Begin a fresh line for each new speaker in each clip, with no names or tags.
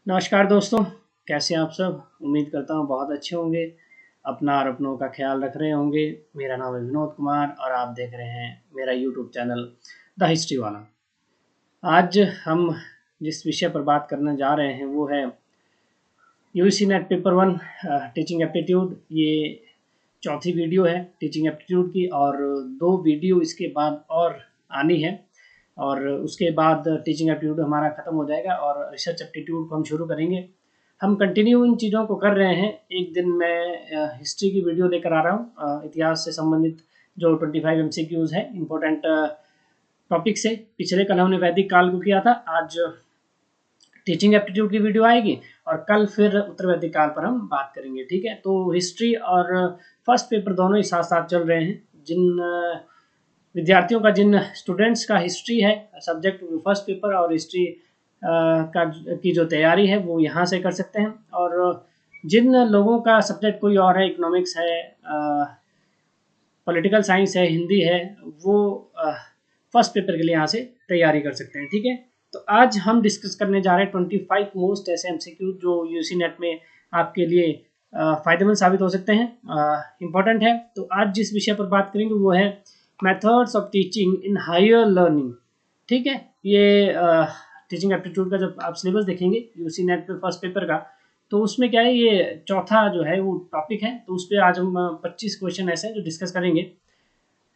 नमस्कार दोस्तों। कैसे हैं आप सब? उम्मीद करता हूँ बहुत अच्छे होंगे। अपना और अपनों का ख्याल रख रहे होंगे। मेरा नाम है विनोद कुमार और आप देख रहे हैं मेरा यूट्यूब चैनल द हिस्ट्री वाला। आज हम जिस विषय पर बात करने जा रहे हैं वो है UGC net paper one teaching aptitude. ये चौथी वीडियो है टीचिंग एप्टीट्यूड की, और दो वीडियो इसके बाद और आनी है, और उसके बाद टीचिंग एप्टीट्यूड हमारा ख़त्म हो जाएगा और रिसर्च एप्टीट्यूड को हम शुरू करेंगे। हम कंटिन्यू इन चीज़ों को कर रहे हैं। एक दिन मैं हिस्ट्री की वीडियो लेकर आ रहा हूँ, इतिहास से संबंधित जो 25 MCQs है इम्पोर्टेंट टॉपिक से। पिछले कल हमने वैदिक काल को किया था, आज टीचिंग एप्टीट्यूड की वीडियो आएगी और कल फिर उत्तर वैदिक काल पर हम बात करेंगे। ठीक है, तो हिस्ट्री और फर्स्ट पेपर दोनों ही साथ साथ चल रहे हैं। जिन विद्यार्थियों का, जिन स्टूडेंट्स का हिस्ट्री है सब्जेक्ट फर्स्ट पेपर और हिस्ट्री का की जो तैयारी है वो यहाँ से कर सकते हैं, और जिन लोगों का सब्जेक्ट कोई और है, इकोनॉमिक्स है, पॉलिटिकल साइंस है, हिंदी है, वो फर्स्ट पेपर के लिए यहाँ से तैयारी कर सकते हैं। ठीक है, तो आज हम डिस्कस करने जा रहे हैं 25 मोस्ट ऐसे MCQ जो यूसी नेट में आपके लिए फ़ायदेमंद साबित हो सकते हैं, इम्पोर्टेंट है। तो आज जिस विषय पर बात करेंगे वो है methods of teaching in higher learning. ठीक है, ये टीचिंग एप्टीट्यूड का जब आप सिलेबस देखेंगे यूसी नेट पे फर्स्ट पेपर का, तो उसमें क्या है, ये चौथा जो है वो टॉपिक है। तो उस पर आज हम 25 क्वेश्चन ऐसे हैं जो डिस्कस करेंगे।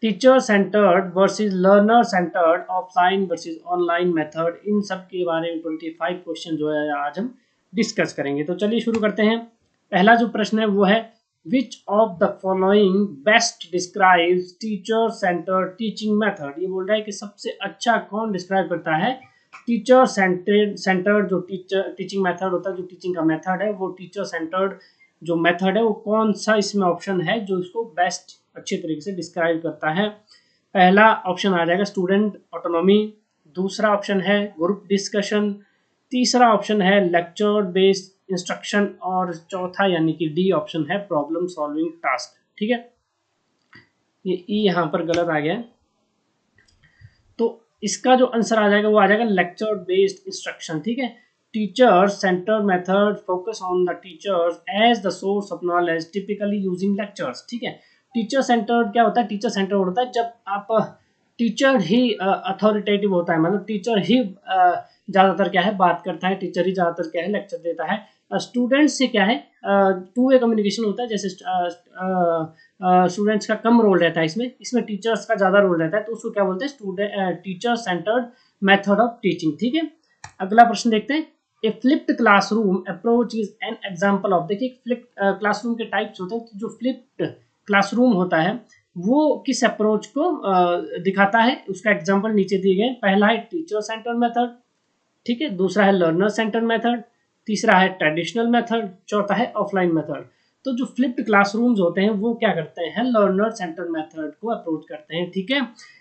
Teacher centred versus learner centred, offline versus online method, इन सब के बारे में 25 क्वेश्चन जो है आज हम डिस्कस करेंगे। तो चलिए शुरू करते हैं। पहला जो प्रश्न है वो है विच of the following best describes teacher centred teaching method. ये बोल रहा है कि सबसे अच्छा कौन डिस्क्राइब करता है टीचर सेंटर्ड जो टीचिंग मेथड होता है, जो टीचिंग का मेथड है वो टीचर सेंटर्ड जो मेथड है वो कौन सा इसमें ऑप्शन है जो इसको बेस्ट अच्छे तरीके से डिस्क्राइब करता है। पहला ऑप्शन आ जाएगा स्टूडेंट ऑटोनॉमी, दूसरा ऑप्शन है ग्रुप डिस्कशन, तीसरा ऑप्शन है लेक्चर बेस्ड इंस्ट्रक्शन, और चौथा यानी कि डी ऑप्शन है प्रॉब्लम सॉल्विंग टास्क। ठीक है, ये ई यहाँ पर गलत आ गया, तो इसका जो आंसर आ जाएगा वो आ जाएगा लेक्चर बेस्ड इंस्ट्रक्शन। ठीक है, teacher centre method focus on the teachers as the source of knowledge typically using lectures. ठीक है, टीचर सेंटर्ड क्या होता है? टीचर सेंटर होता है जब आप टीचर ही अथॉरिटेटिव होता है, मतलब टीचर ही ज़्यादातर क्या है बात करता है, टीचर ही ज़्यादातर क्या है लेक्चर देता है। स्टूडेंट्स से क्या है टू वे कम्युनिकेशन होता है, जैसे स्टूडेंट्स का कम रोल रहता है इसमें इसमें टीचर्स का ज़्यादा रोल रहता है, तो उसको क्या बोलते हैं student teacher centred method of teaching. ठीक है, अगला प्रश्न देखते हैं। A flipped classroom approach is an example of. देखिए फ्लिप्ड क्लासरूम के टाइप्स होते हैं, तो जो फ्लिप्ड क्लासरूम होता है वो किस अप्रोच को दिखाता है, उसका एग्जांपल नीचे दिए गए। पहला है टीचर सेंटर्ड मेथड, ठीक है, दूसरा है लर्नर सेंटर्ड मेथड, तीसरा है ट्रेडिशनल मेथड, चौथा है ऑफलाइन मेथड। तो जो फ्लिप्ड क्लासरूम्स होते हैं वो क्या करते हैं, लर्नर सेंटर्ड मेथड को अप्रोच करते हैं। ठीक है,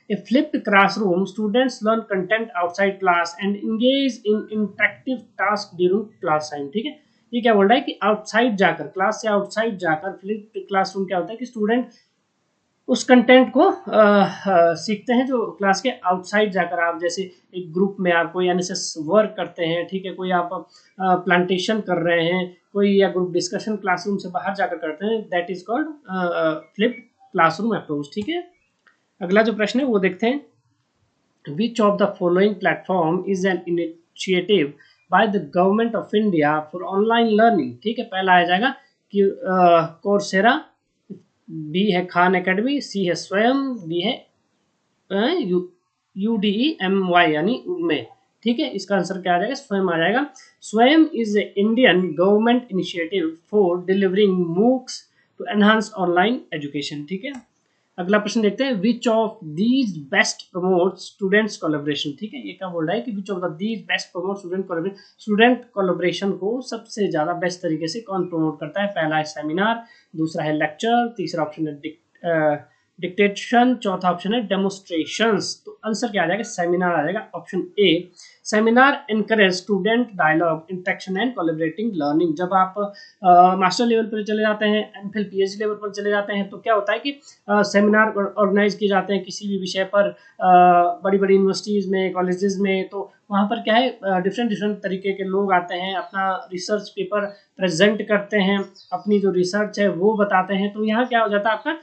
a flipped classroom students learn content outside class and engage in interactive task during class time. ठीक है, ये क्या बोल रहा है कि आउटसाइड जाकर, क्लास से आउटसाइड जाकर फ्लिप्ड क्लासरूम क्या होता है कि स्टूडेंट उस कंटेंट को सीखते हैं जो क्लास के आउटसाइड जाकर। आप जैसे एक ग्रुप में आप कोई एनएसएस वर्क करते हैं, ठीक है, कोई आप प्लांटेशन कर रहे हैं, कोई या ग्रुप डिस्कशन क्लासरूम से बाहर जाकर करते हैं, that is called flipped classroom approach. ठीक है, अगला जो प्रश्न है वो देखते हैं। Which of the following platform is an initiative by the government of India for online learning. ठीक है, पहला आ जाएगा कि कोर्सेरा, बी है खान एकेडमी, सी है स्वयं, डी है UDEMY यानी में। ठीक है, इसका आंसर क्या आ जाएगा, स्वयं आ जाएगा। स्वयं is a Indian government initiative for delivering MOOCs to enhance online education. ठीक है, अगला प्रश्न देखते हैं। Which of these best promote students collaboration. ठीक है, ये क्या बोल रहा है कि which of the these best promote student collaboration, student collaboration को सबसे ज्यादा बेस्ट तरीके से कौन प्रमोट करता है। पहला है सेमिनार, दूसरा है लेक्चर, तीसरा ऑप्शन है डिक्टेशन, चौथा ऑप्शन है डेमोस्ट्रेशंस। तो आंसर क्या आ जाएगा, सेमिनार आ जाएगा, option A. Seminar encourage student dialogue interaction and collaborating learning. जब आप मास्टर लेवल पर चले जाते हैं, एमफिल PhD लेवल पर चले जाते हैं, तो क्या होता है कि सेमिनार ऑर्गेनाइज किए जाते हैं किसी भी विषय पर बड़ी बड़ी यूनिवर्सिटीज़ में, कॉलेजेस में। तो वहाँ पर क्या है डिफरेंट डिफरेंट तरीके के लोग आते हैं, अपना रिसर्च पेपर प्रेजेंट करते हैं, अपनी जो रिसर्च है वो बताते हैं। तो यहाँ क्या हो जाता है आपका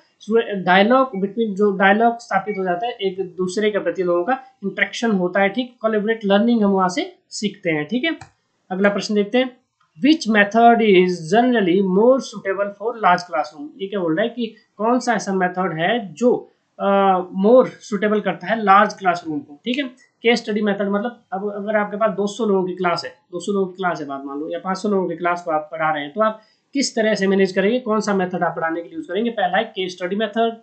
डायलॉग बिटवीन, जो डायलॉग स्थापित हो जाता है, एक दूसरे के प्रति लोगों का इंटरेक्शन होता है, ठीक, कोलैबोरेट लर्निंग हम वहाँ से सीखते हैं, ठीक है। अगला प्रश्न देखते हैं, which method is generally more suitable for large classroom. ये क्या बोल रहा है कि कौन सा ऐसा मेथड है जो मोर सुटेबल करता है लार्ज क्लासरूम को, ठीक है। केस स्टडी मेथड मतलब अब अगर आपके पास 200 लोगों की क्लास है, 200 लोगों की क्लास है बात मान लो, या 500 लोगों की क्लास को आप पढ़ा रहे हैं, तो आप किस तरह से मैनेज करेंगे, कौन सा मेथड आप पढ़ाने के लिए यूज करेंगे। पहला है केस स्टडी मेथड,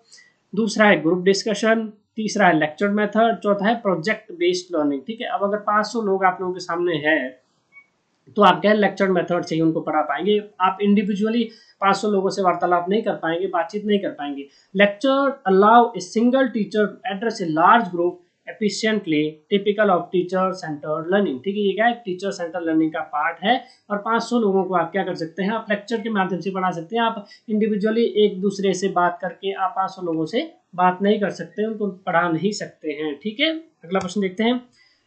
दूसरा है ग्रुप डिस्कशन, तीसरा है लेक्चर मेथड, चौथा है प्रोजेक्ट बेस्ड लर्निंग, ठीक है। अब अगर 500 लोग आप लोगों के सामने है तो आप क्या लेक्चर मेथड से ही उनको पढ़ा पाएंगे, आप इंडिविजुअली 500 लोगों से वार्तालाप नहीं कर पाएंगे, बातचीत नहीं कर पाएंगे। Lecture allow a single teacher address a large group efficiently, typical of teacher centred learning, ठीक है। ये क्या है, टीचर सेंटर लर्निंग का पार्ट है। और 500 लोगों को आप क्या कर सकते हैं, आप लेक्चर के माध्यम से पढ़ा सकते हैं। आप इंडिविजुअली एक दूसरे से बात करके आप 500 लोगों से बात नहीं कर सकते, उनको पढ़ा नहीं सकते हैं, ठीक है। अगला प्रश्न देखते हैं,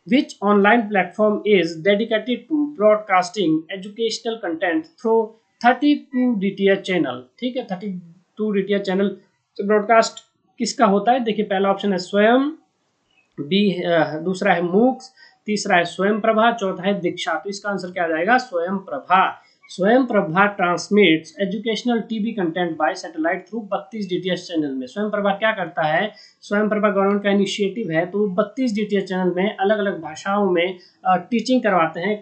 which online platform is dedicated to broadcasting educational content through 32 DTH channel, ठीक है। 32 DTH चैनल से ब्रॉडकास्ट किसका होता है, देखिए पहला ऑप्शन है स्वयं, बी दूसरा है मूक्स, तीसरा है स्वयं प्रभा, चौथा है दीक्षा। तो इसका आंसर क्या आ जाएगा, स्वयं प्रभा। स्वयं Prabha transmits educational TV content bye satellite through 32 DTH channel में। स्वयं प्रभा क्या करता है, स्वयं प्रभा गवर्नमेंट का इनिशिएटिव है, तो 32 DTH चैनल में अलग अलग भाषाओं में टीचिंग करवाते हैं,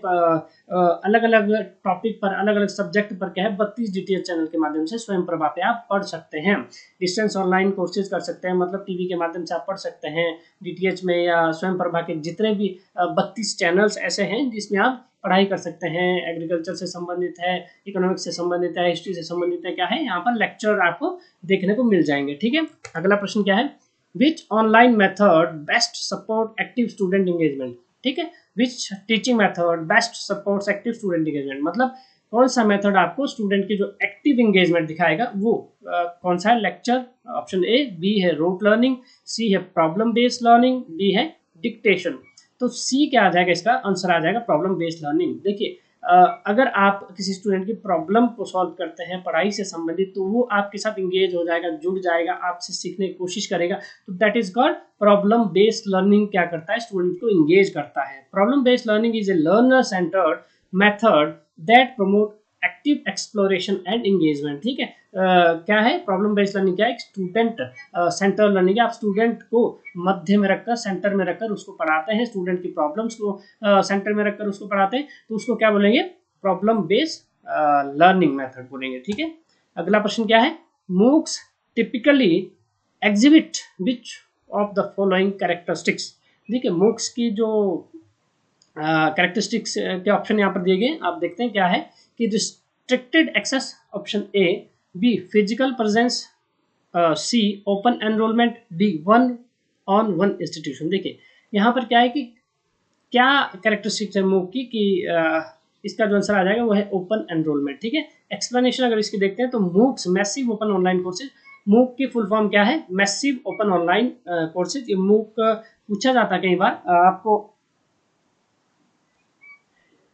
अलग अलग टॉपिक पर, अलग अलग सब्जेक्ट पर क्या है 32 DTH चैनल के माध्यम से स्वयं प्रभा पे आप पढ़ सकते हैं। डिस्टेंस ऑनलाइन कोर्सेज कर सकते हैं, मतलब टीवी के माध्यम से आप पढ़ सकते हैं DTH में, या स्वयं प्रभा के जितने भी 32 चैनल्स ऐसे हैं जिसमें आप पढ़ाई कर सकते हैं। एग्रीकल्चर से संबंधित है, इकोनॉमिक्स से संबंधित है, हिस्ट्री से संबंधित है, क्या है यहाँ पर लेक्चर आपको देखने को मिल जाएंगे, ठीक है। अगला प्रश्न क्या है, which online method best support active student engagement, ठीक है। Which teaching method best supports active student engagement, मतलब कौन सा मेथड आपको स्टूडेंट की जो एक्टिव एंगेजमेंट दिखाएगा वो कौन सा है। लेक्चर ऑप्शन ए, बी है रोट लर्निंग, सी है प्रॉब्लम बेस्ड लर्निंग, डी है डिक्टेशन। तो सी क्या आ जाएगा, इसका आंसर आ जाएगा प्रॉब्लम बेस्ड लर्निंग। देखिए अगर आप किसी स्टूडेंट की प्रॉब्लम को सॉल्व करते हैं पढ़ाई से संबंधित, तो वो आपके साथ इंगेज हो जाएगा, जुड़ जाएगा, आपसे सीखने की कोशिश करेगा, तो that is called problem based learning. क्या करता है, स्टूडेंट को इंगेज करता है। Problem based learning is a learner centred method that promote active exploration and engagement, ठीक है। क्या है प्रॉब्लम बेस्ड लर्निंग, क्या है, स्टूडेंट सेंटर लर्निंग है। आप स्टूडेंट को मध्य में रखकर, सेंटर में रखकर उसको पढ़ाते हैं, स्टूडेंट की प्रॉब्लम्स को सेंटर में रखकर उसको पढ़ाते हैं, तो उसको क्या बोलेंगे, प्रॉब्लम बेस्ड लर्निंग मेथड बोलेंगे, ठीक है। अगला प्रश्न क्या है, MOOCs typically exhibit which of the following characteristics. देखिए मूक्स की जो कैरेक्टरिस्टिक्स के ऑप्शन यहाँ पर दिए गए, आप देखते हैं क्या है कि restricted access option A, B physical presence, C open enrolment, D 1-on-1 institution. देखिए यहाँ पर क्या है कि क्या कैरेक्टरिस्टिक्स है मूक की कि इसका जो आंसर आ जाएगा वो है ओपन एनरोलमेंट, ठीक है। एक्सप्लेनेशन अगर इसकी देखते हैं तो MOOCs massive open online courses, मूक की फुल फॉर्म क्या है, मैसिव ओपन ऑनलाइन कोर्सेज। ये मूक पूछा जाता है कई बार, आपको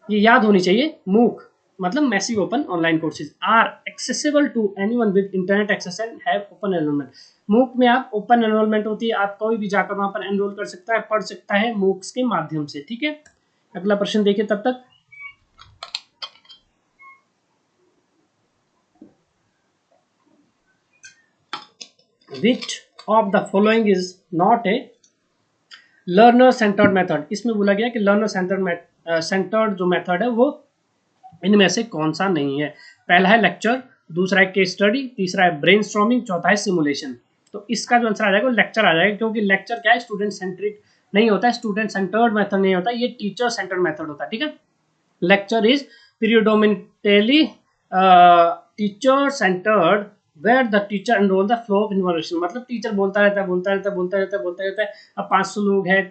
ये याद होनी चाहिए। मूक मतलब massive open online courses are accessible to anyone with internet access and have open enrolment. MOOC में आप ओपन एनरोलमेंट होती है, आप कोई भी जाकर वहां पर एनरोल कर सकता है, पढ़ सकता है मूक्स के माध्यम से, ठीक है। अगला प्रश्न देखिए तब तक, which of the following is not a learner centered method। इसमें बोला गया कि लर्नर सेंटर्ड जो मेथड है वो इनमें से कौन सा नहीं है। पहला है लेक्चर, दूसरा है केस स्टडी, तीसरा है ब्रेनस्टॉर्मिंग, चौथा है सिमुलेशन। तो इसका जो आंसर आ जाएगा वो लेक्चर आ जाएगा, क्योंकि लेक्चर क्या है, स्टूडेंट सेंट्रिक नहीं होता है, स्टूडेंट सेंटर्ड मेथड नहीं होता, ये टीचर सेंटर्ड मेथड होता है, ठीक है। Lecture is predominantly teacher centred where the teacher enrol the flow of information, मतलब टीचर बोलता रहता है। अब 500 लोग हैं,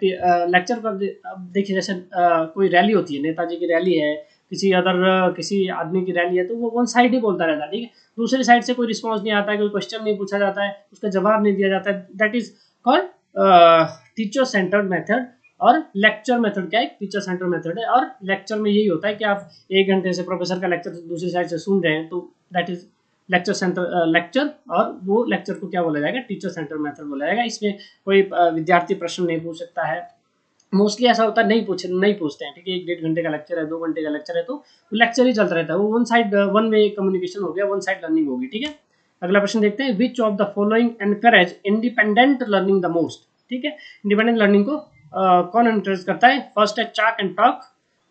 लेक्चर पर अब देखिए जैसे कोई रैली होती है, नेताजी की रैली है, किसी आदमी की रैली है, तो वो वन साइड ही बोलता रहता है, ठीक है। दूसरी साइड से कोई रिस्पॉन्स नहीं आता है, कोई क्वेश्चन नहीं पूछा जाता है, उसका जवाब नहीं दिया जाता है, that is called teacher centred method और लेक्चर मेथड क्या है, टीचर सेंटर मेथड है। और लेक्चर में यही होता है कि आप 1 घंटे से प्रोफेसर का लेक्चर दूसरी साइड से सुन रहे हैं, तो that is lecture centre lecture, और वो लेक्चर को क्या बोला जाएगा, टीचर सेंटर मेथड बोला जाएगा। इसमें कोई विद्यार्थी प्रश्न नहीं पूछ सकता है, मोस्टली ऐसा होता है नहीं पूछते हैं, ठीक है। 1-1.5 घंटे का लेक्चर है, 2 घंटे का लेक्चर है, तो लेक्चर ही चलता रहता है, वो वन वे कम्युनिकेशन हो गया, वन साइड लर्निंग होगी, ठीक है। अगला प्रश्न देखते हैं, which of the following encourage independent learning the most, ठीक है। इंडिपेंडेंट लर्निंग को कौन एनकरेज करता है? फर्स्ट है चाक एंड टॉक,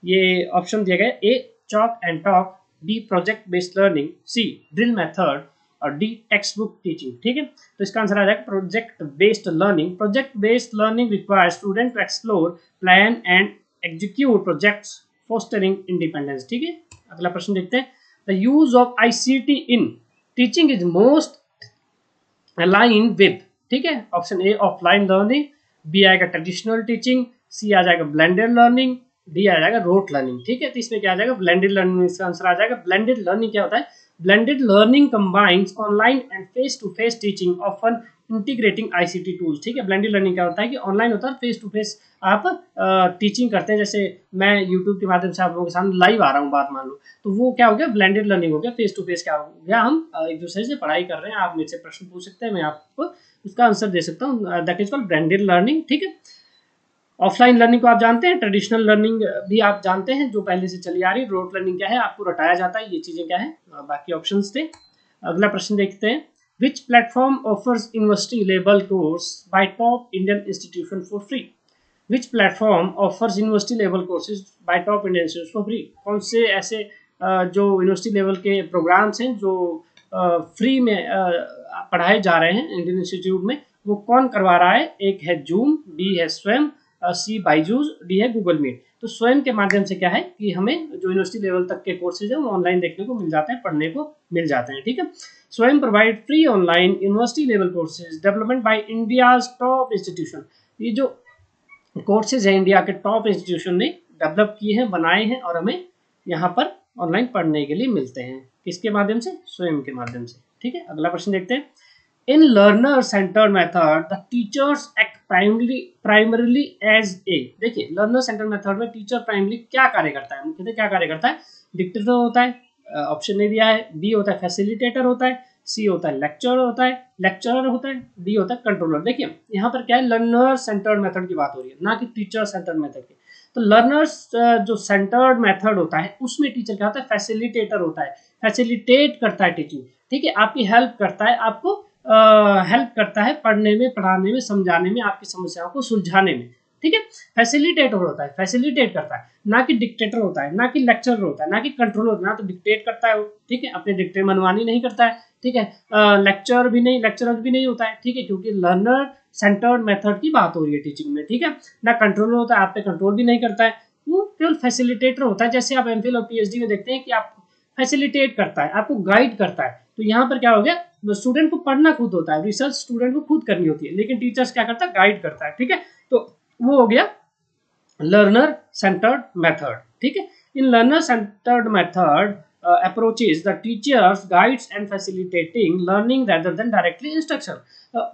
ये ऑप्शन दिया गया है, A chalk and talk, B project based learning, C drill method, और डी टेक्स्ट बुक टीचिंग, ठीक है। तो इसका आंसर आ जाएगा project based learning. Project based learning requires student to explore, plan and execute projects, fostering independence, ठीक है। अगला प्रश्न देखते हैं, the use of ICT in teaching is most align with, ठीक है। ऑप्शन ए ऑफलाइन लर्निंग, बी आएगा ट्रेडिशनल टीचिंग, सी आ जाएगा ब्लेंडेड लर्निंग, डी आ जाएगा रोट लर्निंग, ठीक है। तो इसमें क्या आ जाएगा, ब्लेंडेड लर्निंग, इसका आंसर आ जाएगा। ब्लेंडेड लर्निंग क्या होता है? Blended learning combines online and face-to-face teaching, often integrating ICT tools, ठीक है। blended learning क्या होता है कि ऑनलाइन होता है, फेस टू फेस आप टीचिंग करते हैं, जैसे मैं यूट्यूब के माध्यम से आप लोगों के सामने लाइव आ रहा हूँ, बात मान लो, तो वो क्या हो गया, ब्लेंडेड लर्निंग हो गया। फेस टू फेस क्या हो गया, हम एक दूसरे से पढ़ाई कर रहे हैं, आप मेरे से प्रश्न पूछ सकते हैं, मैं आपको उसका आंसर दे सकता हूँ, that is called blended learning, ठीक है। ऑफलाइन लर्निंग को आप जानते हैं, ट्रेडिशनल लर्निंग भी आप जानते हैं जो पहले से चली आ रही है। रोट लर्निंग क्या है, आपको रटाया जाता है, ये चीजें क्या है, बाकी ऑप्शंस थे। अगला प्रश्न देखते हैं, which platform offers university level course buy top Indian institution for free? Which platform offers university level courses bye top Indian institution for free? कौन से ऐसे जो यूनिवर्सिटी लेवल के प्रोग्राम्स हैं जो फ्री में पढ़ाए जा रहे हैं इंडियन इंस्टीट्यूट में, वो कौन करवा रहा है? एक है जूम, बी है स्वयं, सी बाइजूस, डी है गूगल मीट। तो स्वयं के माध्यम से क्या है कि हमें जो यूनिवर्सिटी लेवल तक के कोर्सेज है वो ऑनलाइन देखने को मिल जाते हैं, पढ़ने को मिल जाते हैं, ठीक है। स्वयं provide free online university level courses development bye India's top institution. ये जो कोर्सेज है इंडिया के टॉप इंस्टीट्यूशन ने डेवलप किए हैं, बनाए हैं, और हमें यहाँ पर ऑनलाइन पढ़ने के लिए मिलते हैं, किसके माध्यम से? स्वयं के माध्यम से, ठीक है। अगला प्रश्न देखते हैं, in learner centered method the teachers act primarily as a, देखिए learner centered method में टीचर प्राइमरी क्या कार्य करता है, मुख्यतः क्या कार्य करता है? डिक्टेटर होता है, ऑप्शन नहीं दिया है, बी होता है फैसिलिटेटर होता है, सी होता है लेक्चरर होता है, डी होता है कंट्रोलर। देखिए यहाँ पर क्या है, लर्नर सेंटर्ड मेथड की बात हो रही है, ना कि टीचर सेंटर्ड मेथड की। तो लर्नर्स जो सेंटर्ड मेथड होता है उसमें टीचर क्या होता है? फैसिलिटेटर होता है, फैसिलिटेट करता है टीचिंग, ठीक है, आपकी हेल्प करता है, आपको हेल्प करता है पढ़ने में, पढ़ाने में, समझाने में, आपकी समस्याओं को सुलझाने में, ठीक है। फैसिलिटेटर होता है, फैसिलिटेट करता है, ना कि डिक्टेटर होता है, ना कि लेक्चरर होता है, ना कि कंट्रोलर होता है। ना तो डिक्टेट करता है, ठीक है, अपने डिक्टेट मनमानी नहीं करता है, ठीक है। लेक्चरर भी नहीं होता है, ठीक है, क्योंकि लर्नर सेंटर्ड मेथड की बात हो रही है टीचिंग में, ठीक है। ना कंट्रोलर होता है, आप पे कंट्रोल भी नहीं करता है, वो केवल फैसिलिटेटर होता है। जैसे आप एमफिल और पीएचडी में देखते हैं कि आप फैसिलिटेट करता है, आपको गाइड करता है। तो यहाँ पर क्या हो गया, स्टूडेंट को पढ़ना खुद होता है, रिसर्च स्टूडेंट को खुद करनी होती है, लेकिन टीचर्स क्या करता है? गाइड करता है, ठीक है। तो वो हो गया लर्नर सेंटर्ड मेथड, ठीक है। In learner centred method approaches the teachers guides and facilitating learning rather than directly instruction.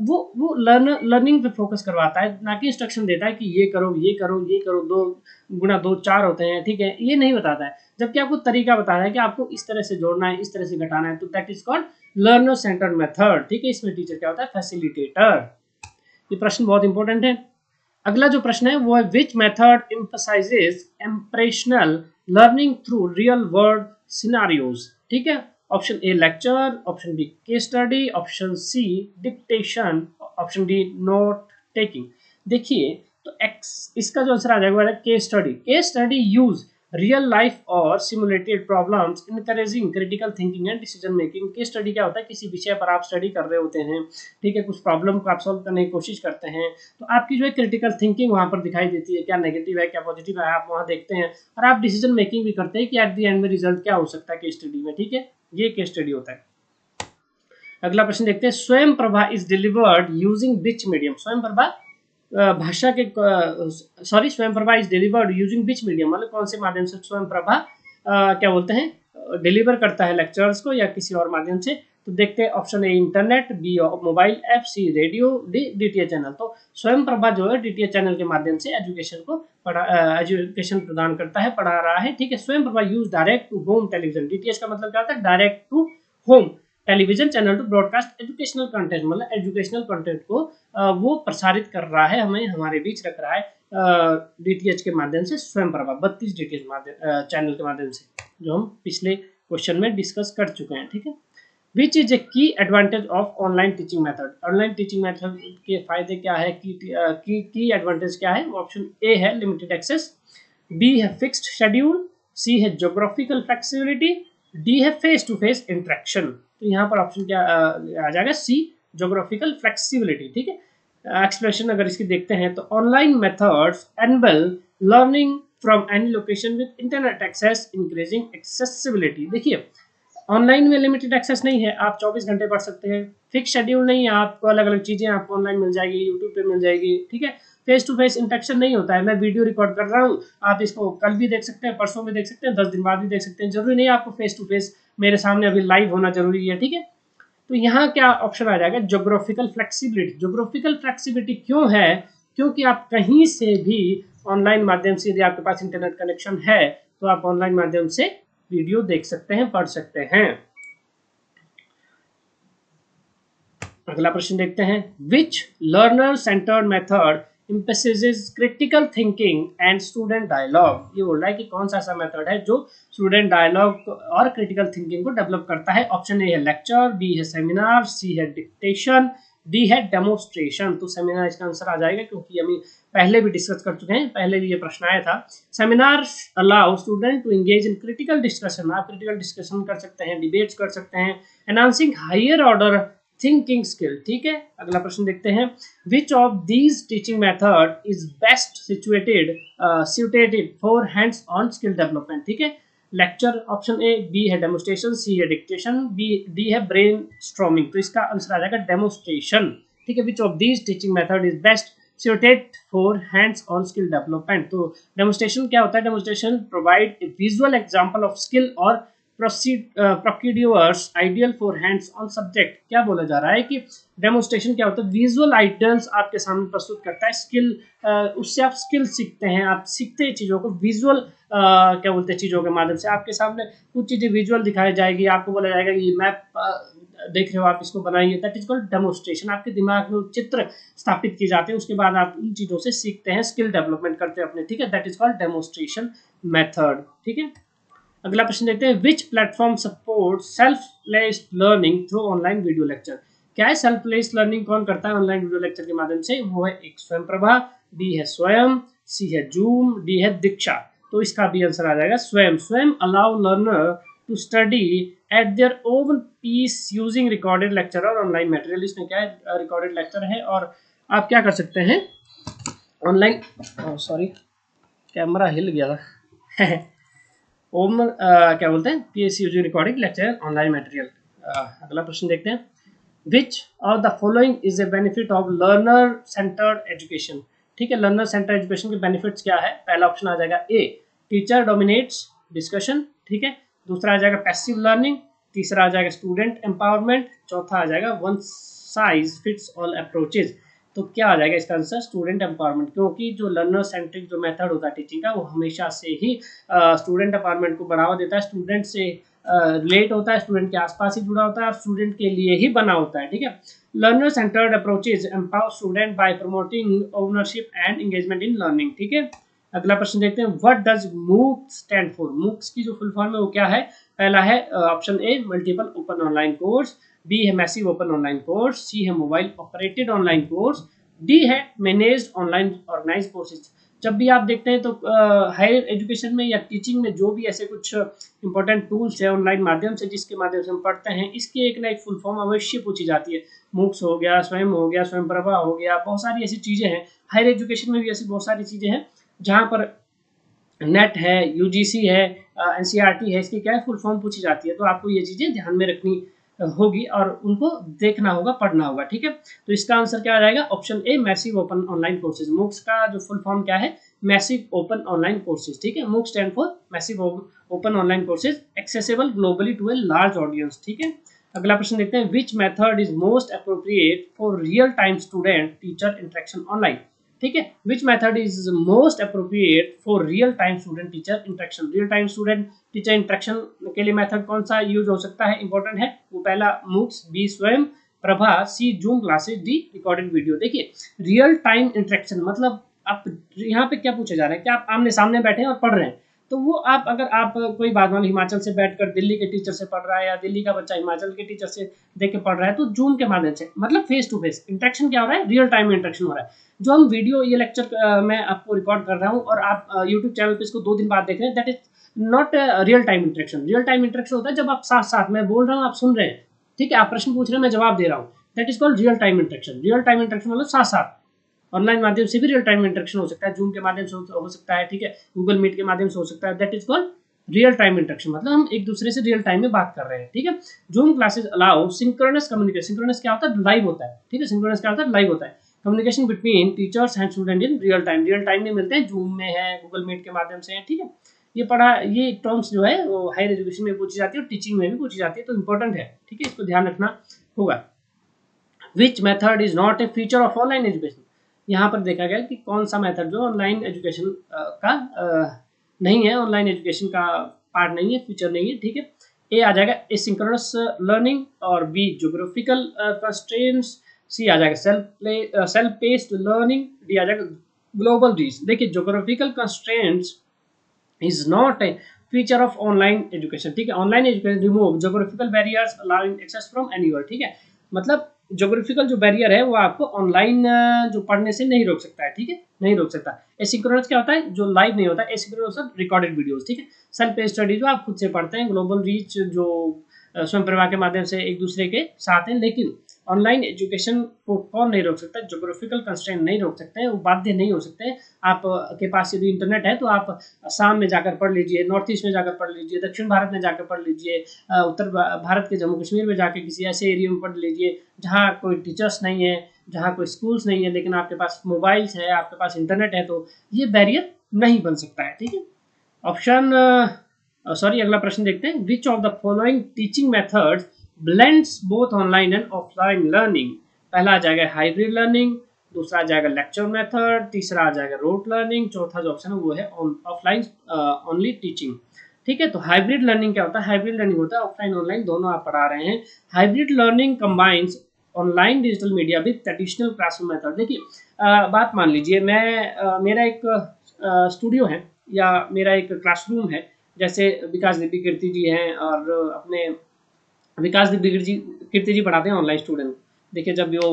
वो लर्निंग पे फोकस करवाता है, ना कि इंस्ट्रक्शन देता है कि ये करो ये करो ये करो, 2 गुणा 2 4 होते हैं, ठीक है, ये नहीं बताता है। जबकि आपको तरीका बताना है कि आपको इस तरह से जोड़ना है, इस तरह से घटाना है, तो that is called learner centred method, ठीक है। इसमें टीचर क्या होता है? फैसिलिटेटर। ये प्रश्न बहुत इंपॉर्टेंट है। अगला जो प्रश्न है वो है, which method emphasises impressional learning through real world scenarios, ठीक है। Option A lecture, option B case study, option C dictation, option D note taking. देखिए तो इसका जो आंसर आ जाएगा वो है case study. Case study use real life और simulated problems encouraging critical thinking and decision making. Case study क्या होता है? किसी विषय पर आप स्टडी कर रहे होते हैं, ठीक है, कुछ प्रॉब्लम को आप सॉल्व करने की कोशिश करते हैं, तो आपकी जो है क्रिटिकल थिंकिंग वहाँ पर दिखाई देती है, क्या नेगेटिव है क्या पॉजिटिव है आप वहाँ देखते हैं, और आप डिसीजन मेकिंग भी करते हैं कि एट द एंड में रिजल्ट क्या हो सकता है केस स्टडी में, ठीक है, ये केस स्टडी होता है। अगला प्रश्न देखते हैं, स्वयं Prabha is delivered using which medium. स्वयं प्रभा भाषा के स्वयं Prabha is delivered using which medium, मतलब कौन से माध्यम से स्वयं प्रभा क्या बोलते हैं डिलीवर करता है लेक्चर्स को, या किसी और माध्यम से। तो देखते हैं option A internet, B mobile app, C radio, D DTH channel. तो स्वयं प्रभा जो है डीटीएच चैनल के माध्यम से एजुकेशन प्रदान करता है, पढ़ा रहा है, ठीक है। स्वयं Prabha use direct to home television, DTH का मतलब क्या होता है, direct to home television channel to broadcast educational content, मतलब एजुकेशनल कंटेंट को वो प्रसारित कर रहा है, हमें हमारे बीच रख रहा है डीटीएच के माध्यम से स्वयं प्रभा 32 डीटीएच चैनल के माध्यम से, जो हम पिछले क्वेश्चन में डिस्कस कर चुके हैं, ठीक है। विच इज ए की advantage of online teaching method, online teaching method के फायदे क्या है, की एडवांटेज क्या है। ऑप्शन ए है लिमिटेड एक्सेस, बी है फिक्स्ड शेड्यूल, सी है ज्योग्राफिकल फ्लेक्सिबिलिटी, डी है फेस टू फेस इंटरेक्शन। तो यहाँ पर ऑप्शन क्या आ जाएगा, सी ज्योग्राफिकल फ्लेक्सिबिलिटी, ठीक है। एक्सप्रेशन अगर इसकी देखते हैं तो online methods enable learning from any location with internet access increasing accessibility. देखिए ऑनलाइन में लिमिटेड एक्सेस नहीं है, आप 24 घंटे पढ़ सकते हैं, फिक्स शेड्यूल नहीं है, आपको अलग अलग चीज़ें आपको ऑनलाइन मिल जाएगी, यूट्यूब पे मिल जाएगी, ठीक है। फेस टू फेस इंटरेक्शन नहीं होता है, मैं वीडियो रिकॉर्ड कर रहा हूँ, आप इसको कल भी देख सकते हैं, परसों भी देख सकते हैं, 10 दिन बाद भी देख सकते हैं, जरूरी नहीं आपको फेस टू फेस मेरे सामने अभी लाइव होना जरूरी है, ठीक है। तो यहाँ क्या ऑप्शन आ जाएगा, ज्योग्राफिकल फ्लेक्सिबिलिटी। ज्योग्राफिकल फ्लेक्सिबिलिटी क्यों है, क्योंकि आप कहीं से भी ऑनलाइन माध्यम से, यदि आपके पास इंटरनेट कनेक्शन है तो आप ऑनलाइन माध्यम से वीडियो देख सकते हैं, पढ़ सकते हैं। अगला प्रश्न देखते हैं, which learner centred method emphasizes critical thinking and student dialogue। ये बोल रहा है कि कौन सा ऐसा मेथड है जो स्टूडेंट डायलॉग और क्रिटिकल थिंकिंग को डेवलप करता है। ऑप्शन ए है लेक्चर, बी है सेमिनार, सी है डिक्टेशन, डी है डेमोस्ट्रेशन। तो सेमिनार इसका आंसर आ जाएगा, क्योंकि हम पहले भी डिस्कस कर चुके हैं, पहले भी ये प्रश्न आया था। Seminar allow student to engage in critical discussion, आप क्रिटिकल डिस्कशन कर सकते हैं, डिबेट्स कर सकते हैं, enhancing higher order thinking skill, ठीक है। अगला प्रश्न देखते हैं, which of these teaching method is best suited for hands on skill development, ठीक है। लेक्चर ऑप्शन ए, बी है डेमोस्ट्रेशन, सी है डिक्टेशन, बी डी है ब्रेन स्ट्रॉमिंग। तो इसका आंसर आ जाएगा डेमोस्ट्रेशन, ठीक है। विच of these teaching method is best suited for hands on skill development। तो डेमोस्ट्रेशन क्या होता है, demonstration provide a visual example of skill और procedures ideal for hands on subject. क्या बोला जा रहा है कि डेमोस्ट्रेशन क्या होता है, विजुअल आइडियल्स आपके सामने प्रस्तुत करता है, स्किल उससे आप स्किल सीखते हैं, आप सीखते हैं चीज़ों को विजुअल क्या बोलते हैं, चीज़ों के माध्यम से आपके सामने कुछ चीज़ें विजुअल दिखाई जाएगी, आपको बोला जाएगा कि मैप देख रहे हो आप, इसको बनाइए, दैट इज कॉल्ड डेमोस्ट्रेशन। आपके दिमाग में चित्र स्थापित किए जाते हैं, उसके बाद आप उन चीज़ों से सीखते हैं, स्किल डेवलपमेंट करते हैं अपने, ठीक है। That is called demonstration method, ठीक है। अगला प्रश्न देखते हैं, which platform support self लेस्ड learning through online video lecture. क्या है सेल्फ लेस्ड लर्निंग, कौन करता है ऑनलाइन वीडियो लेक्चर के माध्यम से, वो है एक स्वयं प्रभा, बी है स्वयं, सी है जूम, डी है दीक्षा। तो इसका भी आंसर आ जाएगा Swayam. Swayam allow learner to study at their own pace using recorded lecture और ऑनलाइन मटेरियल। इसमें क्या है, रिकॉर्डेड लेक्चर है और आप क्या कर सकते हैं ऑनलाइन, सॉरी कैमरा हिल गया था ओम क्या बोलते हैं, PS using recording lecture online material. अगला प्रश्न देखते हैं, which of the following is a benefit of learner centred education, ठीक है। लर्नर सेंटर्ड एजुकेशन के बेनिफिट्स क्या है, पहला ऑप्शन आ जाएगा ए, टीचर डोमिनेट्स डिस्कशन, ठीक है। दूसरा आ जाएगा पैसिव लर्निंग, तीसरा आ जाएगा स्टूडेंट एम्पावरमेंट, चौथा आ जाएगा one size fits all approaches. तो क्या आ जाएगा इसका आंसर, स्टूडेंट एम्पावरमेंट, क्योंकि जो लर्नर सेंट्रिक जो मेथड होता है टीचिंग का, वो हमेशा से ही स्टूडेंट एम्पावरमेंट को बढ़ावा देता है, स्टूडेंट से रिलेट होता है, स्टूडेंट के आसपास ही जुड़ा होता है और स्टूडेंट के लिए ही बना होता है, ठीक है। Learner centred approaches empower student bye promoting ownership and engagement in learning, ठीक है। अगला प्रश्न देखते हैं, व्हाट डज मूक स्टैंड फॉर। मूक्स की जो फुल फॉर्म है वो क्या है, पहला है option A multiple open online course, B है massive open online course, C है mobile operated online course, D है मैनेज्ड ऑनलाइन ऑर्गेनाइज्ड कोर्सेज। जब भी आप देखते हैं तो हायर एजुकेशन में या टीचिंग में जो भी ऐसे कुछ इंपॉर्टेंट टूल्स है ऑनलाइन माध्यम से जिसके माध्यम से हम पढ़ते हैं, इसकी एक ना एक फुल फॉर्म अवश्य पूछी जाती है। मूक्स हो गया, स्वयं प्रभा हो गया, बहुत सारी ऐसी चीज़ें हैं। हायर एजुकेशन में भी ऐसी बहुत सारी चीज़ें हैं जहाँ पर नेट है, यूजीसी है, एनसीईआरटी है, इसकी क्या है फुल फॉर्म पूछी जाती है। तो आपको ये चीज़ें ध्यान में रखनी होगी और उनको देखना होगा, पढ़ना होगा, ठीक है। तो इसका आंसर क्या आ जाएगा, option a massive open online courses. MOOCs का जो फुल फॉर्म क्या है, मैसिव ओपन ऑनलाइन कोर्सेज, ठीक है। MOOCs stand for massive open online courses accessible globally to a large audience, ठीक है। अगला प्रश्न देखते हैं, which method is most appropriate for real time student teacher interaction online. ठीक है, which method is most appropriate for real time student teacher interaction. Real time student teacher interaction के लिए मेथड कौन सा यूज हो सकता है, इंपॉर्टेंट है वो। पहला MOOCs, B Swayam Prabha, C Zoom classes, D recorded video. देखिए रियल टाइम इंटरेक्शन मतलब आप यहाँ पे क्या पूछा जा रहा है कि आप आमने सामने बैठे हैं और पढ़ रहे हैं, तो वो आप अगर आप कोई बात मान हिमाचल से बैठकर दिल्ली के टीचर से पढ़ रहा है या दिल्ली का बच्चा हिमाचल के टीचर से देख के पढ़ रहा है, तो जूम के माध्यम से मतलब फेस टू फेस इंटरेक्शन क्या हो रहा है, रियल टाइम इंटरेक्शन हो रहा है। जो हम वीडियो ये लेक्चर मैं आपको रिकॉर्ड कर रहा हूँ और आप यूट्यूब चैनल पे इसको 2 दिन बाद देख रहे हैं, that is not real time interaction. Real time interaction होता है जब आप साथ साथ, मैं बोल रहा हूँ आप सुन रहे हैं, ठीक है, आप प्रश्न पूछ रहे हैं मैं जवाब दे रहा हूँ, that is called real time interaction. Real time interaction मतलब साथ साथ। ऑनलाइन माध्यम से भी रियल टाइम इंटरेक्शन हो सकता है, जूम के माध्यम से हो सकता है, ठीक है, गूगल मीट के माध्यम से हो सकता है, that is called real time interaction. मतलब हम एक दूसरे से रियल टाइम में बात कर रहे हैं, ठीक है। Zoom classes allow synchronous communication. Synchronous क्या होता है, लाइव होता है, ठीक है, सिंक्रोनस क्या होता है, लाइव होता है। Communication between teachers and student in real time. Real time में मिलते हैं, जूम में है, गूगल मीट के माध्यम से है, ठीक है। ये टर्म्स जो है वो हायर एजुकेशन में पूछी जाती है और टीचिंग में भी पूछी जाती है, तो इंपॉर्टेंट है, ठीक है, इसको ध्यान रखना होगा। विच method is not a feature of online education. यहाँ पर देखा गया कि कौन सा मेथड जो ऑनलाइन एजुकेशन का नहीं है, ऑनलाइन एजुकेशन का पार्ट नहीं है, फीचर नहीं है, ठीक है। ए आ जाएगा एसिंक्रोनस लर्निंग, और बी ज्योग्राफिकल कंस्ट्रेंट्स, सी आ जाएगा सेल्फ पेस्ड लर्निंग, डी आ जाएगा ग्लोबल रीच। देखिए geographical constraints is not a feature of online education, ठीक है। Online education remove geographical barriers allowing access from anywhere, ठीक है। मतलब ज्योग्राफिकल जो बैरियर है वो आपको ऑनलाइन जो पढ़ने से नहीं रोक सकता है, ठीक है, नहीं रोक सकता। एसिंक्रोनस क्या होता है, जो लाइव नहीं होता, एसिंक्रोनस रिकॉर्डेड वीडियोस, ठीक है। सेल्फ पेस्ड स्टडी जो आप खुद से पढ़ते हैं, ग्लोबल रीच जो स्वयं प्रभा के माध्यम से एक दूसरे के साथ हैं। लेकिन ऑनलाइन एजुकेशन को कौन नहीं रोक सकता, ज्योग्राफिकल कंस्ट्रेंट नहीं रोक सकते हैं, वो बाध्य नहीं हो सकते हैं। आप के पास यदि इंटरनेट है तो आप असम में जाकर पढ़ लीजिए, नॉर्थ ईस्ट में जाकर पढ़ लीजिए, दक्षिण भारत में जाकर पढ़ लीजिए, उत्तर भारत के जम्मू कश्मीर में जाकर किसी ऐसे एरिया में पढ़ लीजिए जहाँ कोई टीचर्स नहीं है, जहाँ कोई स्कूल्स नहीं है, लेकिन आपके पास मोबाइल्स है, आपके पास इंटरनेट है, तो ये बैरियर नहीं बन सकता है, ठीक है। ऑप्शन अगला प्रश्न देखते हैं, which of the following teaching methods blends both online and offline learning. पहला आ जाएगा हाइब्रिड लर्निंग, दूसरा आ जाएगा लेक्चर मेथड, तीसरा आ जाएगा रोट लर्निंग, चौथा जो ऑप्शन है वो है ऑफलाइन ओनली टीचिंग, ठीक है। तो हाइब्रिड लर्निंग क्या होता है, हाइब्रिड लर्निंग होता है ऑफलाइन ऑनलाइन दोनों आप पढ़ा रहे हैं। Hybrid learning combines online digital media with traditional classroom method. देखिए बात मान लीजिए मैं मेरा एक स्टूडियो है या मेरा एक क्लासरूम है, जैसे विकास दीपी कीर्ति जी हैं, और अपने विकास दीपी कीर्ति जी पढ़ाते हैं ऑनलाइन स्टूडेंट। देखिए जब वो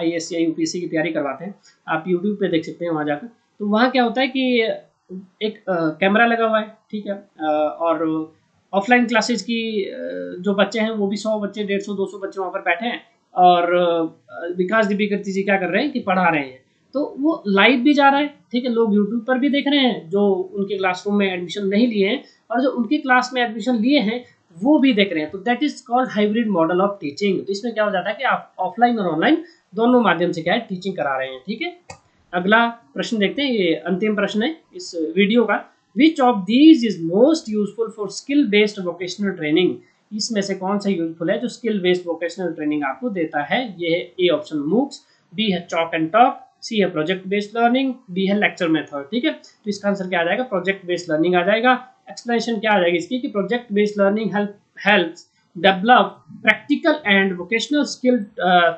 IAS या UPSC की तैयारी करवाते हैं, आप यूट्यूब पे देख सकते हैं वहाँ जाकर। तो वहाँ क्या होता है कि एक कैमरा लगा हुआ है, ठीक है, और ऑफलाइन क्लासेस की जो बच्चे हैं वो भी 100 बच्चे, 150 200 बच्चे वहाँ पर बैठे हैं, और विकास दीपी कीर्ति जी क्या कर रहे हैं कि पढ़ा रहे हैं। तो वो लाइव भी जा रहा है, ठीक है, लोग यूट्यूब पर भी देख रहे हैं जो उनके क्लासरूम में एडमिशन नहीं लिए हैं, और जो उनके क्लास में एडमिशन लिए हैं वो भी देख रहे हैं। तो that is called hybrid model of teaching. तो इसमें क्या हो जाता है कि आप ऑफलाइन और ऑनलाइन दोनों माध्यम से क्या है टीचिंग करा रहे हैं, ठीक है। अगला प्रश्न देखते हैं, ये अंतिम प्रश्न है इस वीडियो का। विच of these is most useful for skill based vocational training. इसमें से कौन सा यूजफुल है जो स्किल बेस्ड वोकेशनल ट्रेनिंग आपको देता है। ये है ए ऑप्शन मूक्स, बी है चॉक एंड टॉक, सी है प्रोजेक्ट बेस्ड लर्निंग, डी है लेक्चर मेथड, ठीक है। तो इसका आंसर क्या आ जाएगा, प्रोजेक्ट बेस्ड लर्निंग आ जाएगा। एक्सप्लेनेशन क्या आ जाएगी इसकी कि project based learning helps develop practical and vocational skill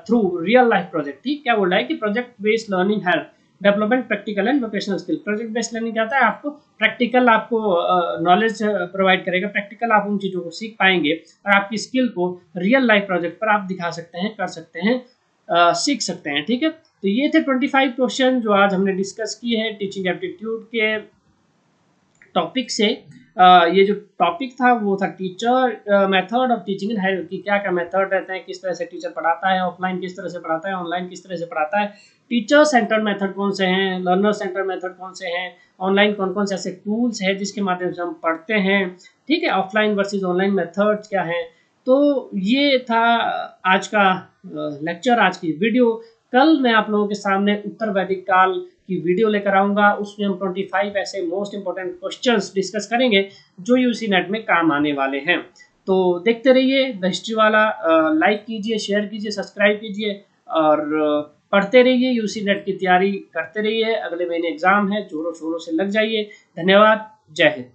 through real life project। ठीक क्या बोल रहा है कि project based learning help development practical and vocational skill. Project based learning क्या होता है, आपको प्रैक्टिकल आपको नॉलेज प्रोवाइड करेगा, प्रैक्टिकल आप उन चीज़ों को सीख पाएंगे और आपकी स्किल को रियल लाइफ प्रोजेक्ट पर आप दिखा सकते हैं, कर सकते हैं, सीख सकते हैं, ठीक है। तो ये थे 25 क्वेश्चन जो आज हमने डिस्कस किए हैं टीचिंग एप्टीट्यूड के टॉपिक से। ये जो टॉपिक था वो था teacher method of teaching in hierarchy. क्या क्या मेथड रहते हैं, किस तरह से टीचर पढ़ाता है, ऑफलाइन किस तरह से पढ़ाता है, ऑनलाइन किस तरह से पढ़ाता है, टीचर सेंटर्ड मेथड कौन से हैं, लर्नर सेंटर्ड मेथड कौन से हैं, ऑनलाइन कौन कौन से ऐसे टूल्स हैं जिसके माध्यम से हम पढ़ते हैं, ठीक है, ऑफलाइन वर्सेज ऑनलाइन मेथड्स क्या हैं। तो ये था आज का लेक्चर, आज की वीडियो। कल मैं आप लोगों के सामने उत्तर वैदिक काल की वीडियो लेकर आऊंगा, उसमें हम 25 ऐसे मोस्ट इंपॉर्टेंट क्वेश्चंस डिस्कस करेंगे जो यूजीसी नेट में काम आने वाले हैं। तो देखते रहिए द हिस्ट्री वाला, लाइक कीजिए, शेयर कीजिए, सब्सक्राइब कीजिए और पढ़ते रहिए, यूसी नेट की तैयारी करते रहिए। अगले महीने एग्जाम है, जोरों शोरों से लग जाइए। धन्यवाद। जय हिंद।